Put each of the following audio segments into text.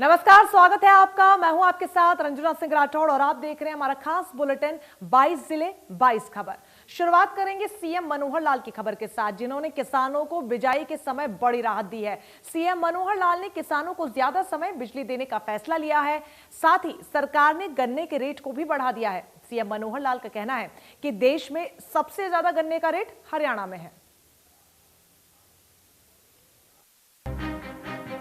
नमस्कार, स्वागत है आपका। मैं हूं आपके साथ रंजना सिंह राठौड़ और आप देख रहे हैं हमारा खास बुलेटिन 22 जिले 22 खबर। शुरुआत करेंगे सीएम मनोहर लाल की खबर के साथ, जिन्होंने किसानों को बिजाई के समय बड़ी राहत दी है। सीएम मनोहर लाल ने किसानों को ज्यादा समय बिजली देने का फैसला लिया है। साथ ही सरकार ने गन्ने के रेट को भी बढ़ा दिया है। सीएम मनोहर लाल का कहना है कि देश में सबसे ज्यादा गन्ने का रेट हरियाणा में है।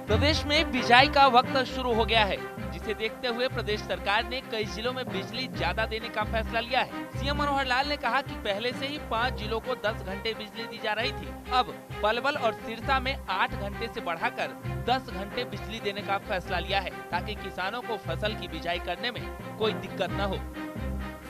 प्रदेश में बिजाई का वक्त शुरू हो गया है, जिसे देखते हुए प्रदेश सरकार ने कई जिलों में बिजली ज्यादा देने का फैसला लिया है। सीएम मनोहर लाल ने कहा कि पहले से ही 5 जिलों को 10 घंटे बिजली दी जा रही थी। अब पलवल और सिरसा में 8 घंटे से बढ़ाकर 10 घंटे बिजली देने का फैसला लिया है, ताकि किसानों को फसल की बिजाई करने में कोई दिक्कत न हो।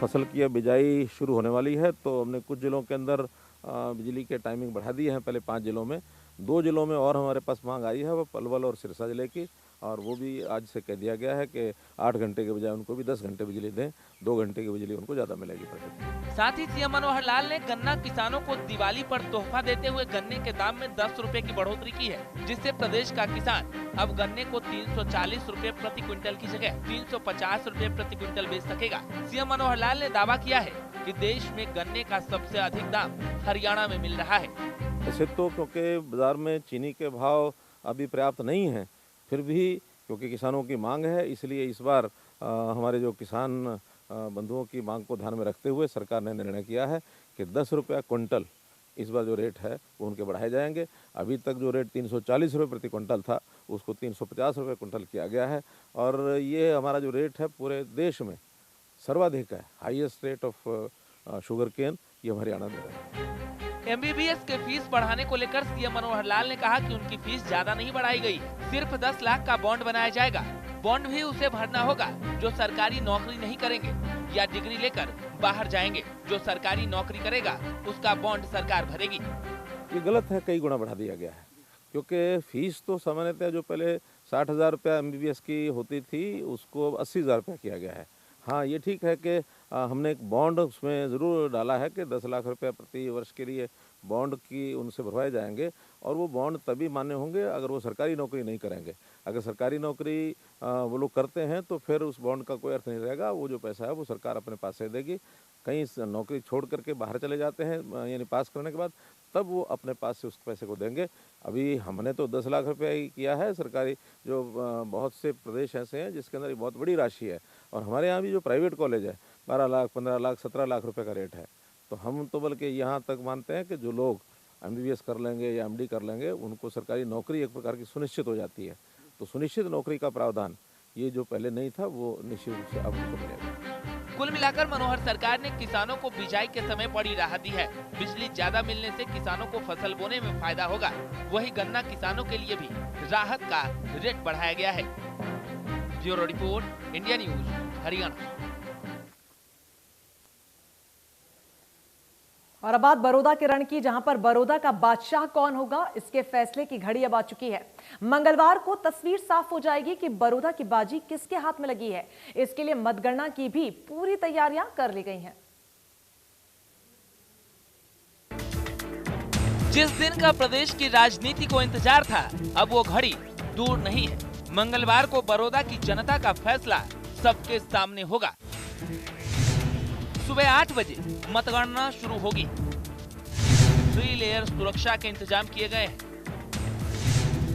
फसल की बिजाई शुरू होने वाली है, तो हमने कुछ जिलों के अंदर बिजली के टाइमिंग बढ़ा दी है। पहले 5 जिलों में, 2 जिलों में और हमारे पास मांग आई है, वो पलवल और सिरसा जिले की, और वो भी आज से कह दिया गया है कि 8 घंटे के बजाय उनको भी 10 घंटे बिजली दें। 2 घंटे की बिजली उनको ज़्यादा मिलेगी। साथ ही सीएम मनोहर लाल ने गन्ना किसानों को दिवाली पर तोहफा देते हुए गन्ने के दाम में 10 रुपए की बढ़ोतरी की है, जिससे प्रदेश का किसान अब गन्ने को 340 रुपए प्रति क्विंटल की जगह 350 रुपए प्रति क्विंटल बेच सकेगा। सीएम मनोहर लाल ने दावा किया है कि देश में गन्ने का सबसे अधिक दाम हरियाणा में मिल रहा है। ऐसे तो क्योंकि बाजार में चीनी के भाव अभी पर्याप्त नहीं है, फिर भी क्योंकि किसानों की मांग है, इसलिए इस बार हमारे जो किसान बंधुओं की मांग को ध्यान में रखते हुए सरकार ने निर्णय किया है कि 10 रुपया क्विंटल इस बार जो रेट है वो उनके बढ़ाए जाएंगे। अभी तक जो रेट 340 रुपये प्रति क्विंटल था, उसको 350 रुपये क्विंटल किया गया है, और ये हमारा जो रेट है पूरे देश में सर्वाधिक है। Highest rate of sugar cane ये हरियाणा में है। MBBS के फीस बढ़ाने को लेकर सीएम मनोहर लाल ने कहा कि उनकी फीस ज्यादा नहीं बढ़ाई गई, सिर्फ 10 लाख का बॉन्ड बनाया जाएगा। बॉन्ड भी उसे भरना होगा जो सरकारी नौकरी नहीं करेंगे या डिग्री लेकर बाहर जाएंगे। जो सरकारी नौकरी करेगा उसका बॉन्ड सरकार भरेगी। ये गलत है, कई गुना बढ़ा दिया गया है, क्योंकि फीस तो सामान्यतः जो पहले 60,000 रुपया MBBS की होती थी, उसको 80,000 रुपया किया गया है। हाँ, ये ठीक है कि हमने एक बॉन्ड उसमें ज़रूर डाला है कि 10 लाख रुपया प्रति वर्ष के लिए बॉन्ड की उनसे भरवाए जाएंगे, और वो बॉन्ड तभी मान्य होंगे अगर वो सरकारी नौकरी नहीं करेंगे। अगर सरकारी नौकरी वो लोग करते हैं तो फिर उस बॉन्ड का कोई अर्थ नहीं रहेगा। वो जो पैसा है वो सरकार अपने पास से देगी। कहीं नौकरी छोड़ करके बाहर चले जाते हैं, यानी पास करने के बाद, तब वो अपने पास से उस पैसे को देंगे। अभी हमने तो 10 लाख रुपया ही किया है सरकारी, जो बहुत से प्रदेश ऐसे हैं जिसके अंदर बहुत बड़ी राशि है, और हमारे यहाँ भी जो प्राइवेट कॉलेज है 12 लाख, 15 लाख, 17 लाख रुपए का रेट है। तो हम तो बल्कि यहाँ तक मानते हैं कि जो लोग MBBS कर लेंगे या MD कर लेंगे, उनको सरकारी नौकरी एक प्रकार की सुनिश्चित हो जाती है। तो सुनिश्चित नौकरी का प्रावधान ये जो पहले नहीं था, वो निश्चित रूप से अब उनको मिलेगा। कुल मिलाकर मनोहर सरकार ने किसानों को बिजाई के समय बड़ी राहत दी है। बिजली ज्यादा मिलने से किसानों को फसल बोने में फायदा होगा। वही गन्ना किसानों के लिए भी राहत का रेट बढ़ाया गया है। Bureau report, India news, Haryana. और अब बात बड़ौदा के रण की, जहां पर बड़ौदा का बादशाह कौन होगा, इसके फैसले की घड़ी अब आ चुकी है। मंगलवार को तस्वीर साफ हो जाएगी कि बड़ौदा की बाजी किसके हाथ में लगी है। इसके लिए मतगणना की भी पूरी तैयारियां कर ली गई हैं। जिस दिन का प्रदेश की राजनीति को इंतजार था, अब वो घड़ी दूर नहीं है। मंगलवार को बड़ौदा की जनता का फैसला सबके सामने होगा। सुबह 8 बजे मतगणना शुरू होगी। 3 लेयर सुरक्षा के इंतजाम किए गए हैं।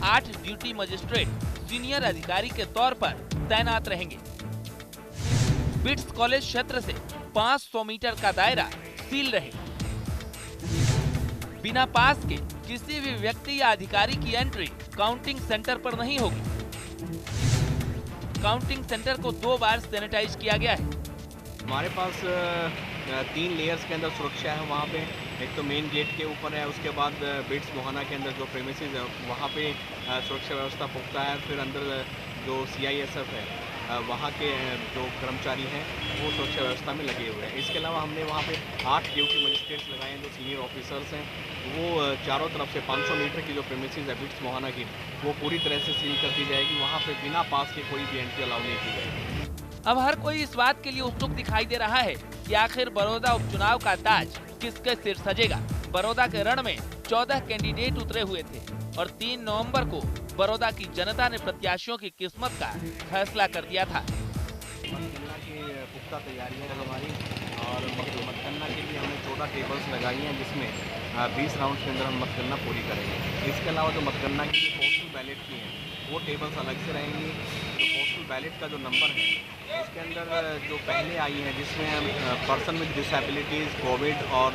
8 ड्यूटी मजिस्ट्रेट सीनियर अधिकारी के तौर पर तैनात रहेंगे। बिट्स कॉलेज क्षेत्र से 500 मीटर का दायरा सील रहेगा। बिना पास के किसी भी व्यक्ति या अधिकारी की एंट्री काउंटिंग सेंटर पर नहीं होगी। काउंटिंग सेंटर को 2 बार सैनिटाइज किया गया है। हमारे पास 3 लेयर्स के अंदर सुरक्षा है। वहाँ पे एक तो मेन गेट के ऊपर है, उसके बाद बिट्स मोहाना के अंदर जो प्रेमिसेस है वहाँ पे सुरक्षा व्यवस्था पुख्ता है। फिर अंदर जो CISF है, वहाँ के जो कर्मचारी हैं वो सुरक्षा व्यवस्था में लगे हुए हैं। इसके अलावा हमने वहाँ पे 8 ड्यूटी मजिस्ट्रेट्स लगाए हैं जो सीनियर ऑफिसर्स हैं। वो चारों तरफ से 500 मीटर की जो प्रेमिसेस है बिट्स मोहाना की, वो पूरी तरह से सील कर दी जाएगी। वहाँ पे बिना पास के कोई भी एंट्री अलाउ नहीं की जाएगी। अब हर कोई इस बात के लिए उत्सुक दिखाई दे रहा है कि आखिर बड़ौदा उपचुनाव का ताज किसके सिर सजेगा। बड़ौदा के रण में 14 कैंडिडेट उतरे हुए थे और 3 नवंबर को बड़ौदा की जनता ने प्रत्याशियों की किस्मत का फैसला कर दिया था। मतगणना की पुख्ता तैयारियां हैं हमारी और मतगणना के लिए हमने 14 टेबल्स लगाई हैं, जिसमें 20 राउंड के अंदर हम मतगणना पूरी करेंगे। इसके अलावा जो मतगणना की पोस्टल बैलेट की हैं वो टेबल्स अलग से रहेंगी। जो पोस्टल बैलेट का जो नंबर है उसके अंदर जो पहले आई हैं, जिसमें पर्सन विद डिसेबिलिटीज़, कोविड और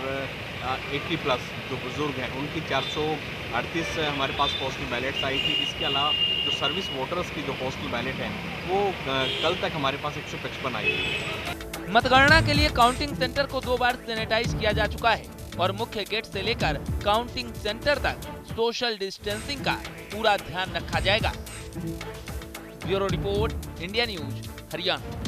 80+ जो बुज़ुर्ग हैं उनकी 438 हमारे पास पोस्टल बैलेट्स आई थी। इसके अलावा जो सर्विस वोटर्स की जो पोस्टल बैलेट है वो कल तक हमारे पास 155 आई थी। मतगणना के लिए काउंटिंग सेंटर को 2 बार सैनिटाइज किया जा चुका है और मुख्य गेट से लेकर काउंटिंग सेंटर तक सोशल डिस्टेंसिंग का पूरा ध्यान रखा जाएगा। Bureau report, India news, Haryana.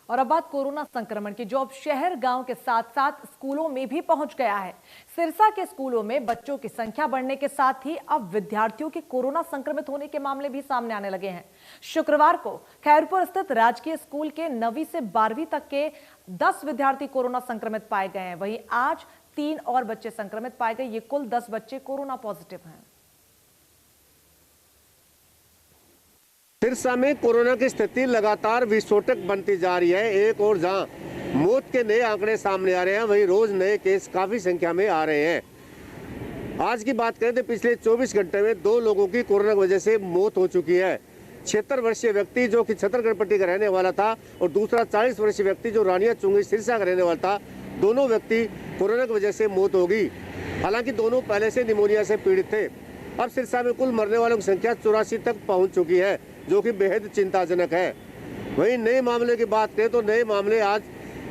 और अब बात कोरोना संक्रमण की, जो अब शहर गांव के साथ साथ स्कूलों में भी पहुंच गया है। सिरसा के स्कूलों में बच्चों की संख्या बढ़ने के साथ ही अब विद्यार्थियों के कोरोना संक्रमित होने के मामले भी सामने आने लगे हैं। शुक्रवार को खैरपुर स्थित राजकीय स्कूल के 9वीं से 12वीं तक के 10 विद्यार्थी कोरोना संक्रमित पाए गए हैं। वहीं आज 3 और बच्चे संक्रमित पाए गए। ये कुल 10 बच्चे कोरोना पॉजिटिव हैं। सिरसा में कोरोना की स्थिति लगातार विस्फोटक बनती जा रही है। एक और जहां मौत के नए आंकड़े सामने आ रहे हैं, वहीं रोज नए केस काफी संख्या में आ रहे हैं। आज की बात करें तो पिछले 24 घंटे में 2 लोगों की कोरोना की वजह से मौत हो चुकी है। 76 वर्षीय व्यक्ति जो कि छतरगढ़पट्टी का रहने वाला था और दूसरा 40 वर्षीय व्यक्ति जो रानिया चुंगी सिरसा का रहने वाला था। दोनों व्यक्ति कोरोना की वजह से मौत हो गई। हालांकि दोनों पहले से निमोनिया से पीड़ित थे। अब सिरसा में कुल मरने वालों की संख्या 84 तक पहुंच चुकी है, जो कि बेहद चिंताजनक है। वहीं नए मामले की बात करें तो नए मामले आज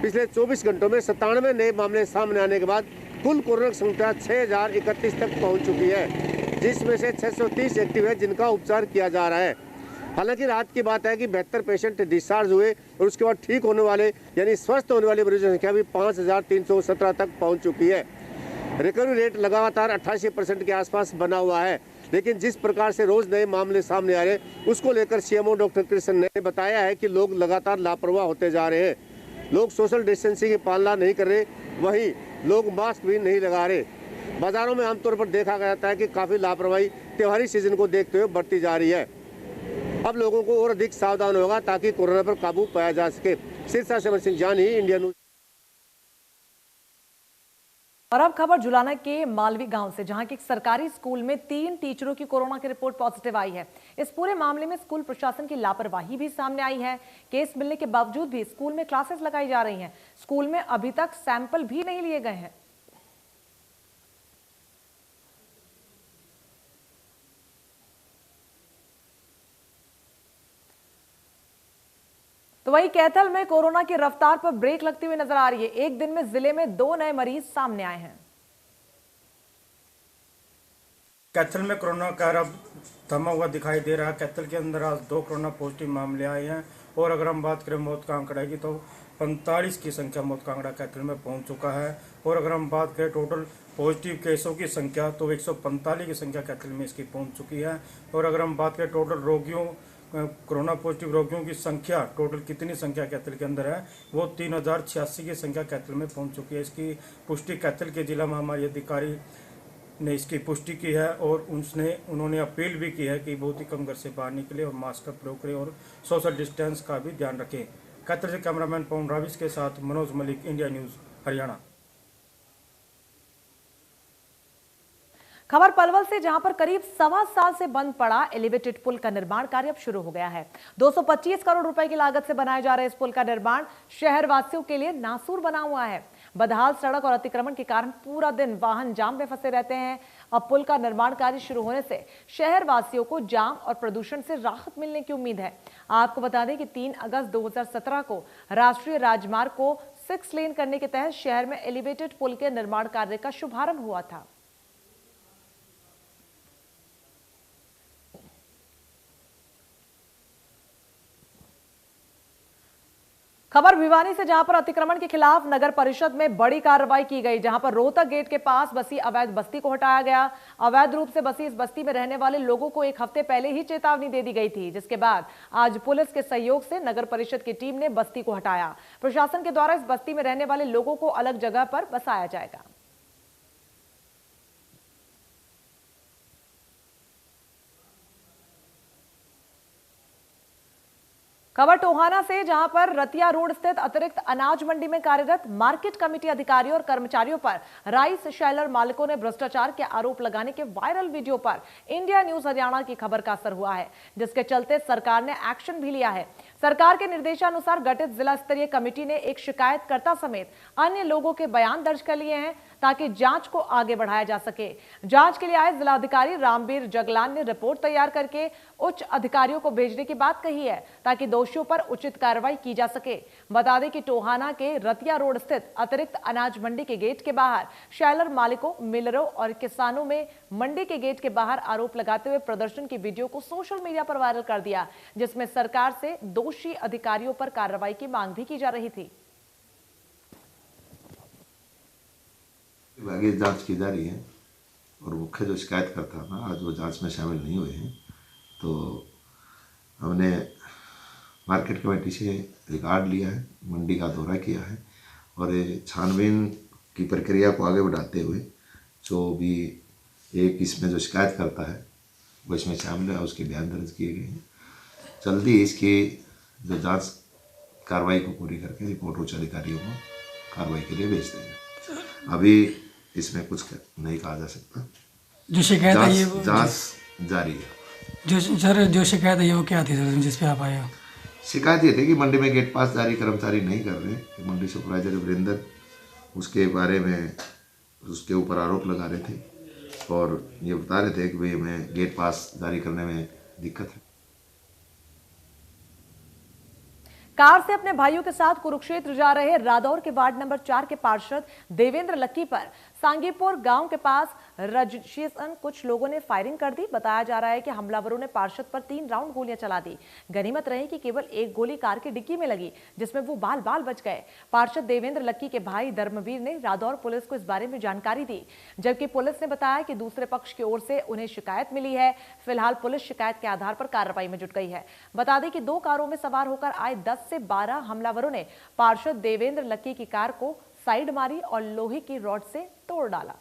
पिछले 24 घंटों में 97 नए मामले सामने आने के बाद कुल कोरोना की संख्या 6031 तक पहुंच चुकी है, जिसमें से 630 एक्टिव है जिनका उपचार किया जा रहा है। हालांकि रात की बात है कि 72 पेशेंट डिस्चार्ज हुए और उसके बाद ठीक होने वाले यानी स्वस्थ होने वाले मरीजों की संख्या भी 5317 तक पहुँच चुकी है। रिकवरी रेट लगातार 88% के आसपास बना हुआ है। लेकिन जिस प्रकार से रोज नए मामले सामने आ रहे हैं, उसको लेकर सीएमओ डॉक्टर कृष्ण ने बताया है कि लोग लगातार लापरवाह होते जा रहे हैं। लोग सोशल डिस्टेंसिंग की पालना नहीं कर रहे, वहीं लोग मास्क भी नहीं लगा रहे। बाजारों में आमतौर पर देखा जाता है कि काफी लापरवाही त्योहारी सीजन को देखते हुए बढ़ती जा रही है। अब लोगों को और अधिक सावधान होगा ताकि कोरोना पर काबू पाया जा सके। सिरसा से अमर सिंह जानी, इंडिया न्यूज। और अब खबर जुलाना के मालवी गांव से, जहां के एक सरकारी स्कूल में 3 टीचरों की कोरोना की रिपोर्ट पॉजिटिव आई है। इस पूरे मामले में स्कूल प्रशासन की लापरवाही भी सामने आई है। केस मिलने के बावजूद भी स्कूल में क्लासेस लगाई जा रही हैं। स्कूल में अभी तक सैंपल भी नहीं लिए गए हैं। तो वही कैथल में कोरोना की रफ्तार पर ब्रेक लगती हुई नजर आ रही है। एक दिन में जिले में 2 नए मरीज सामने आए हैं। कैथल में कोरोना का अब थमा हुआ दिखाई दे रहा है। कैथल के अंदर आज 2 कोरोना पॉजिटिव मामले आए हैं और अगर हम बात करें मौत का आंकड़ा की तो 45 की संख्या मौत का आंकड़ा कैथल में पहुंच चुका है। और अगर हम बात करें टोटल पॉजिटिव केसों की संख्या तो 145 की संख्या कैथल में इसकी पहुंच चुकी है। और अगर हम बात करें टोटल रोगियों कोरोना पॉजिटिव रोगियों की संख्या, टोटल कितनी संख्या कैथल के अंदर है, वो 3086 की संख्या कैथल में पहुंच चुकी है। इसकी पुष्टि कैथल के जिला महामारी अधिकारी ने इसकी पुष्टि की है और उन्होंने अपील भी की है कि बहुत ही कम घर से बाहर निकले और मास्क का प्रयोग करें और सोशल डिस्टेंस का भी ध्यान रखें। कैथल से कैमरामैन पवन राविश के साथ मनोज मलिक, इंडिया न्यूज, हरियाणा। खबर पलवल से, जहां पर करीब 1.25 साल से बंद पड़ा एलिवेटेड पुल का निर्माण कार्य अब शुरू हो गया है। 225 करोड़ रुपए की लागत से बनाए जा रहे इस पुल का निर्माण शहर वासियों के लिए नासूर बना हुआ है। बदहाल सड़क और अतिक्रमण के कारण पूरा दिन वाहन जाम में फंसे रहते हैं। अब पुल का निर्माण कार्य शुरू होने से शहर वासियों को जाम और प्रदूषण से राहत मिलने की उम्मीद है। आपको बता दें कि 3 अगस्त 2017 को राष्ट्रीय राजमार्ग को 6 लेन करने के तहत शहर में एलिवेटेड पुल के निर्माण कार्य का शुभारंभ हुआ था। खबर भिवानी से, जहां पर अतिक्रमण के खिलाफ नगर परिषद में बड़ी कार्रवाई की गई, जहां पर रोहतक गेट के पास बसी अवैध बस्ती को हटाया गया। अवैध रूप से बसी इस बस्ती में रहने वाले लोगों को 1 हफ्ते पहले ही चेतावनी दे दी गई थी, जिसके बाद आज पुलिस के सहयोग से नगर परिषद की टीम ने बस्ती को हटाया। प्रशासन के द्वारा इस बस्ती में रहने वाले लोगों को अलग जगह पर बसाया जाएगा। खबर टोहाना से, जहां पर रतिया रोड स्थित अतिरिक्त अनाज मंडी में कार्यरत मार्केट कमेटी अधिकारियों और कर्मचारियों पर राइस शेलर मालिकों ने भ्रष्टाचार के आरोप लगाने के वायरल वीडियो पर इंडिया न्यूज हरियाणा की खबर का असर हुआ है, जिसके चलते सरकार ने एक्शन भी लिया है। सरकार के निर्देशानुसार गठित जिला स्तरीय कमेटी ने एक शिकायतकर्ता समेत अन्य लोगों के बयान दर्ज कर लिए हैं ताकि जांच को आगे बढ़ाया जा सके। जांच के लिए आए जिलाधिकारी रामबीर जगलान ने रिपोर्ट तैयार करके उच्च अधिकारियों को भेजने की बात कही है ताकि दोषियों पर उचित कार्रवाई की जा सके। बता दें कि टोहाना के रतिया रोड स्थित अतिरिक्त अनाज मंडी के गेट के बाहर शैलर मालिकों, मिलरों और किसानों में मंडी के गेट के बाहर आरोप लगाते हुए प्रदर्शन की वीडियो को सोशल मीडिया पर वायरल कर दिया, जिसमें सरकार से दोषी अधिकारियों पर कार्रवाई की मांग भी की जा रही थी। आगे जांच की जा रही है और मुख्य जो शिकायतकर्ता था आज वो जांच में शामिल नहीं हुए हैं, तो हमने मार्केट कमेटी से रिकॉर्ड लिया है, मंडी का दौरा किया है और छानबीन की प्रक्रिया को आगे बढ़ाते हुए जो भी एक इसमें जो शिकायत करता है वो इसमें शामिल है, उसके बयान दर्ज किए गए हैं। जल्दी इसकी जो जांच कार्रवाई को पूरी करके रिपोर्ट उच्च अधिकारियों को कार्रवाई के लिए भेज देंगे। अभी इसमें कुछ नहीं कहा जा सकता। जो शिकायत है ये जांच जारी है। जो शिकायत है वो क्या थी सर, जिस पे आप आए हो? शिकायत ये थी कि मंडी में गेट पास जारी कर्मचारी नहीं कर रहे। मंडी सुपरवाइजर वीरेंद्र उसके बारे में उसके ऊपर आरोप लगा रहे थे और ये बता रहे थे कि भाई हमें गेट पास जारी करने में दिक्कत है। कार से अपने भाइयों के साथ कुरुक्षेत्र जा रहे रादौर के वार्ड नंबर 4 के पार्षद देवेंद्र लक्की पर सांगीपुर गांव के पास रजिस्ट्रेशन कुछ लोगों ने फायरिंग कर दी। बताया जा रहा है कि हमलावरों ने पार्षद पर 3 राउंड गोलियां चला दी। गनीमत रही कि केवल एक गोली कार की डिक्की में लगी, जिसमें वो बाल बाल बच गए। पार्षद देवेंद्र लक्की के भाई धर्मवीर ने रादौर पुलिस को इस बारे में जानकारी दी, जबकि पुलिस ने बताया कि दूसरे पक्ष की ओर से उन्हें शिकायत मिली है। फिलहाल पुलिस शिकायत के आधार पर कार्रवाई में जुट गई है। बता दें कि 2 कारों में सवार होकर आए 10 से 12 हमलावरों ने पार्षद देवेंद्र लक्की की कार को साइड मारी और लोहे की रॉड से तोड़ डाला।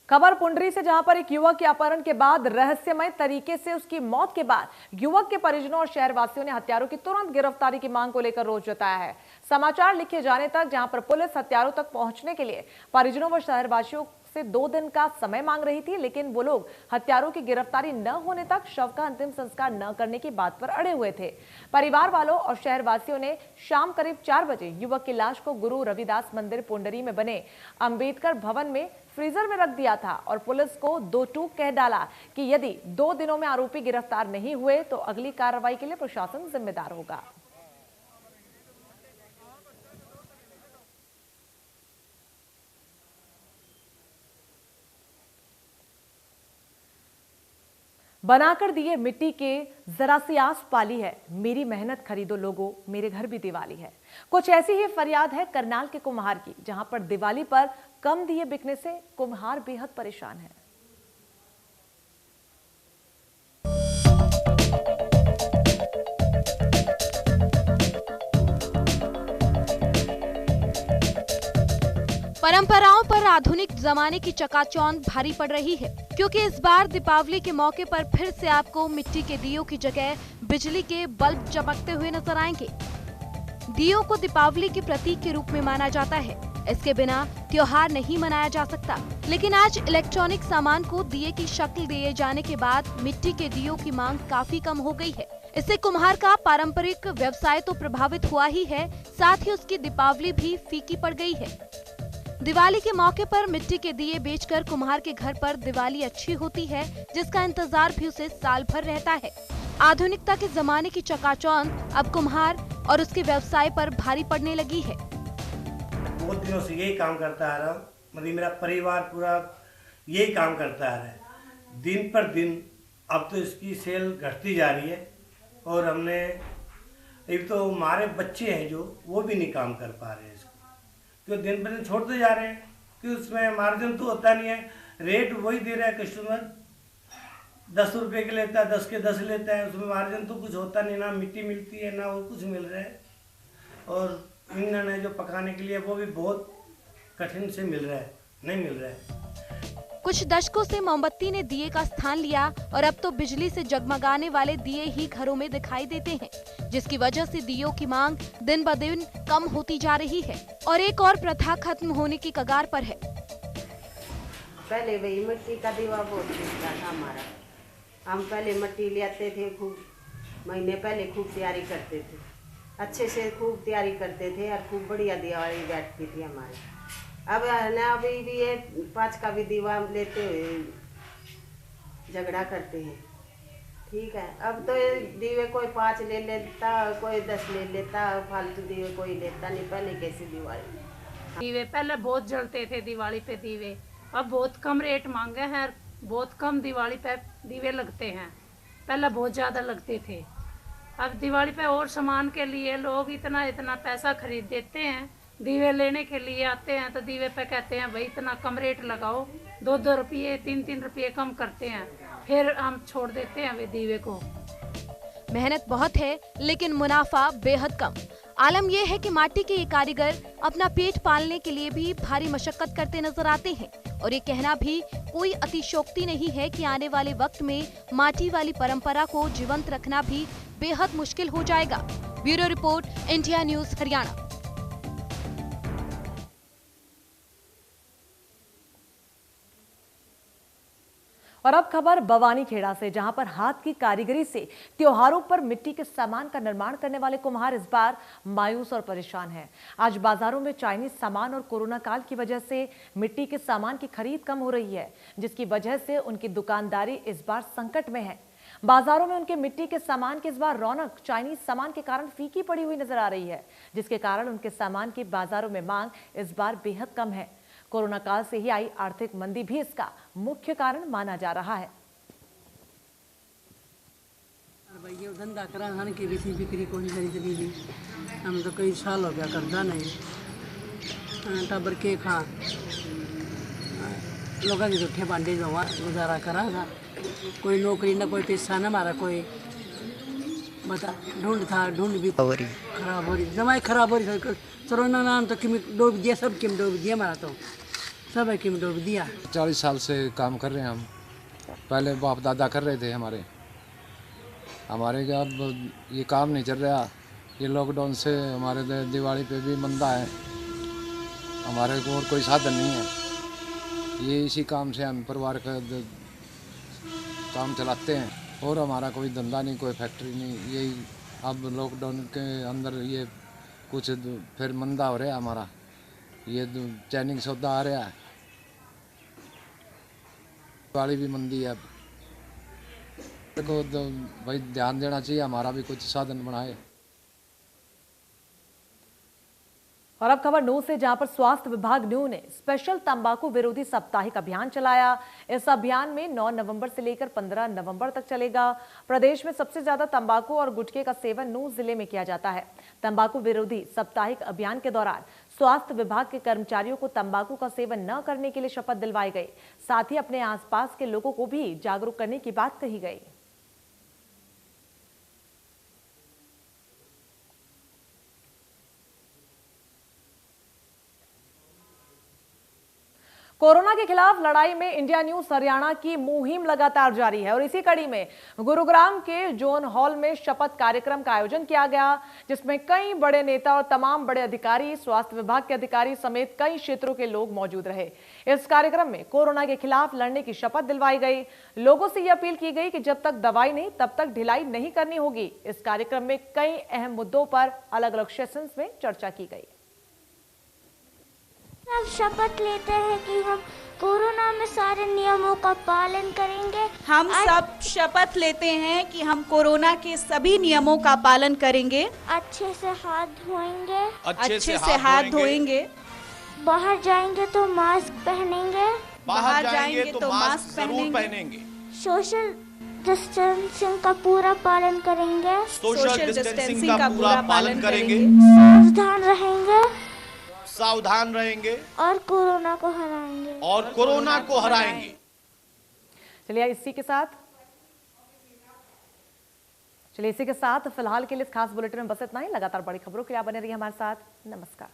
खबर पुंडरी से, जहां पर एक युवक के अपहरण के बाद रहस्यमय तरीके से उसकी मौत के बाद युवक के परिजनों और शहरवासियों ने हत्यारों की तुरंत गिरफ्तारी की मांग को लेकर रोष जताया है। समाचार लिखे जाने तक जहां पर पुलिस हत्यारों तक पहुंचने के लिए परिजनों व शहरवासियों से 2 दिन का समय मांग रही थी, लेकिन वो लोग हत्यारों की गिरफ्तारी न होने तक शव का अंतिम संस्कार न करने की बात पर अड़े हुए थे। परिवार वालों और शहरवासियों ने शाम करीब 4 बजे युवक की लाश को गुरु रविदास मंदिर पुंडरी में बने अंबेडकर भवन में फ्रीजर में रख दिया था और पुलिस को 2 टूक कह डाला कि यदि 2 दिनों में आरोपी गिरफ्तार नहीं हुए तो अगली कार्रवाई के लिए प्रशासन जिम्मेदार होगा। बनाकर दिए मिट्टी के जरा सी आस पाली है, मेरी मेहनत खरीदो लोगों, मेरे घर भी दिवाली है। कुछ ऐसी ही फरियाद है करनाल के कुम्हार की, जहां पर दिवाली पर कम दिए बिकने से कुम्हार बेहद परेशान है। परंपराओं पर आधुनिक जमाने की चकाचौंध भारी पड़ रही है, क्योंकि इस बार दीपावली के मौके पर फिर से आपको मिट्टी के दियों की जगह बिजली के बल्ब चमकते हुए नजर आएंगे। दियों को दीपावली के प्रतीक के रूप में माना जाता है, इसके बिना त्योहार नहीं मनाया जा सकता। लेकिन आज इलेक्ट्रॉनिक सामान को दिए की शक्ल दिए जाने के बाद मिट्टी के दियों की मांग काफी कम हो गई है। इससे कुम्हार का पारंपरिक व्यवसाय तो प्रभावित हुआ ही है, साथ ही उसकी दीपावली भी फीकी पड़ गई है। दिवाली के मौके पर मिट्टी के दिए बेचकर कुम्हार के घर पर दिवाली अच्छी होती है, जिसका इंतजार भी उसे साल भर रहता है। आधुनिकता के जमाने की चकाचौंध अब कुम्हार और उसके व्यवसाय पर भारी पड़ने लगी है। बहुत दिनों से यही काम करता आ रहा हूँ, मतलब मेरा परिवार पूरा यही काम करता आ रहा है। दिन पर दिन अब तो इसकी सेल घटती जा रही है और हमने एक तो हमारे बच्चे हैं जो वो भी नहीं काम कर पा रहे हैं इसको, तो दिन पर दिन छोड़ते जा रहे हैं कि उसमें मार्जिन तो होता नहीं है। रेट वही दे रहा है कस्टमर, 10 रुपये के लेता है, 10 के 10 लेता है, उसमें मार्जिन तो कुछ होता नहीं, ना मिट्टी मिलती है ना वो कुछ मिल रहा है। और ईंधन है जो पकाने के लिए वो भी बहुत कठिन से मिल रहा है, नहीं मिल रहा है। कुछ दशकों से मोमबत्ती ने दिए का स्थान लिया और अब तो बिजली से जगमगाने वाले दिए ही घरों में दिखाई देते हैं, जिसकी वजह से दियों की मांग दिन ब दिन कम होती जा रही है और एक और प्रथा खत्म होने की कगार पर है। पहले वही मिट्टी का दीवा बहुत बिकता था हमारा। हम पहले मिट्टी ले आते थे, खूब महीने पहले खूब तैयारी करते थे, अच्छे से खूब तैयारी करते थे और खूब बढ़िया दिवाली बैठती थी हमारी। अब ना अभी भी ये 5 का भी दीवा लेते हुए झगड़ा करते हैं। ठीक है, अब तो ये दीवे कोई 5 ले लेता, कोई 10 ले लेता, फालतू दीवे कोई लेता नहीं। पहले कैसी दिवाली दीवे पहले बहुत जलते थे दिवाली पे दीवे, अब बहुत कम रेट मांगे हैं, बहुत कम दिवाली पे दीवे लगते हैं। पहले बहुत ज़्यादा लगते थे, अब दिवाली पे और सामान के लिए लोग इतना इतना पैसा खरीद देते हैं। दीवे लेने के लिए आते हैं तो दीवे पे कहते हैं भाई इतना कम रेट लगाओ, 2-2 रुपये 3-3 रुपये कम करते हैं, फिर हम छोड़ देते हैं वे दीवे को। मेहनत बहुत है लेकिन मुनाफा बेहद कम। आलम यह है कि माटी के ये कारीगर अपना पेट पालने के लिए भी भारी मशक्कत करते नजर आते हैं और ये कहना भी कोई अतिशयोक्ति नहीं है कि आने वाले वक्त में माटी वाली परंपरा को जीवंत रखना भी बेहद मुश्किल हो जाएगा। Bureau report, India news Haryana. और अब खबर भवानी खेड़ा से, जहां पर हाथ की कारीगरी से त्योहारों पर मिट्टी के सामान का निर्माण करने वाले कुम्हार इस बार मायूस और परेशान हैं। आज बाजारों में चाइनीज सामान और कोरोना काल की वजह से मिट्टी के सामान की खरीद कम हो रही है, जिसकी वजह से उनकी दुकानदारी इस बार संकट में है। बाजारों में उनके मिट्टी के सामान की इस बार रौनक चाइनीज सामान के कारण फीकी पड़ी हुई नजर आ रही है, जिसके कारण उनके सामान की बाजारों में मांग इस बार बेहद कम है। कोरोना काल से ही आई आर्थिक मंदी भी इसका मुख्य कारण माना जा रहा है। धंधा करा की बिक्री को नहीं, हम तो कई साल हो गया करता नहीं, टबर के खा लोगों के झूठे बांडे जो गुजारा करा था। कोई नौकरी ना कोई पैसा ना, हमारा कोई बता ढूंढ था, ढूंढ भी खराब हो रही, जमाई खराब हो रही। कोरोना नाम तो किम डूब दिया, सब किम डूब दिया, हमारा तो सब है किम डूब दिया। 40 साल से काम कर रहे हैं हम, पहले बाप दादा कर रहे थे हमारे अब ये काम नहीं चल रहा। ये लॉकडाउन से हमारे दिवाली पे भी मंदा है, हमारे को और कोई साधन नहीं है। ये इसी काम से हम परिवार का काम चलाते हैं और हमारा कोई धंधा नहीं, कोई फैक्ट्री नहीं। यही अब लॉकडाउन के अंदर ये कुछ फिर मंदा हो रहा है हमारा, ये चैनिंग सौदा आ रहा है, दिवाली भी मंदी है। देखो तो भाई ध्यान देना चाहिए, हमारा भी कुछ साधन बनाए। और अब खबर नूंह से, जहां पर स्वास्थ्य विभाग नूंह ने स्पेशल तंबाकू विरोधी साप्ताहिक अभियान चलाया। इस अभियान में 9 नवंबर से लेकर 15 नवंबर तक चलेगा। प्रदेश में सबसे ज्यादा तंबाकू और गुटखे का सेवन नूंह जिले में किया जाता है। तंबाकू विरोधी साप्ताहिक अभियान के दौरान स्वास्थ्य विभाग के कर्मचारियों को तंबाकू का सेवन न करने के लिए शपथ दिलवाई गई। साथ ही अपने आसपास के लोगों को भी जागरूक करने की बात कही गई। कोरोना के खिलाफ लड़ाई में इंडिया न्यूज हरियाणा की मुहिम लगातार जारी है और इसी कड़ी में गुरुग्राम के जोन हॉल में शपथ कार्यक्रम का आयोजन किया गया, जिसमें कई बड़े नेता और तमाम बड़े अधिकारी, स्वास्थ्य विभाग के अधिकारी समेत कई क्षेत्रों के लोग मौजूद रहे। इस कार्यक्रम में कोरोना के खिलाफ लड़ने की शपथ दिलवाई गई। लोगों से यह अपील की गई कि जब तक दवाई नहीं तब तक ढिलाई नहीं करनी होगी। इस कार्यक्रम में कई अहम मुद्दों पर अलग अलग सेशंस में चर्चा की गई। हम शपथ लेते हैं कि हम कोरोना में सारे नियमों का पालन करेंगे। हम सब शपथ लेते हैं कि हम कोरोना के सभी नियमों का पालन करेंगे। अच्छे से हाथ धोएंगे, अच्छे से हाथ धोएंगे। बाहर जाएंगे तो मास्क पहनेंगे, बाहर जाएंगे तो मास्क पहनेंगे। सोशल डिस्टेंसिंग का पूरा पालन करेंगे, सोशल डिस्टेंसिंग का पूरा पालन करेंगे। सावधान रहेंगे और कोरोना को हराएंगे। चलिए इसी के साथ फिलहाल के लिए इस खास बुलेटिन में बस इतना ही। लगातार बड़ी खबरों के लिए आप बने रहिए हमारे साथ। नमस्कार।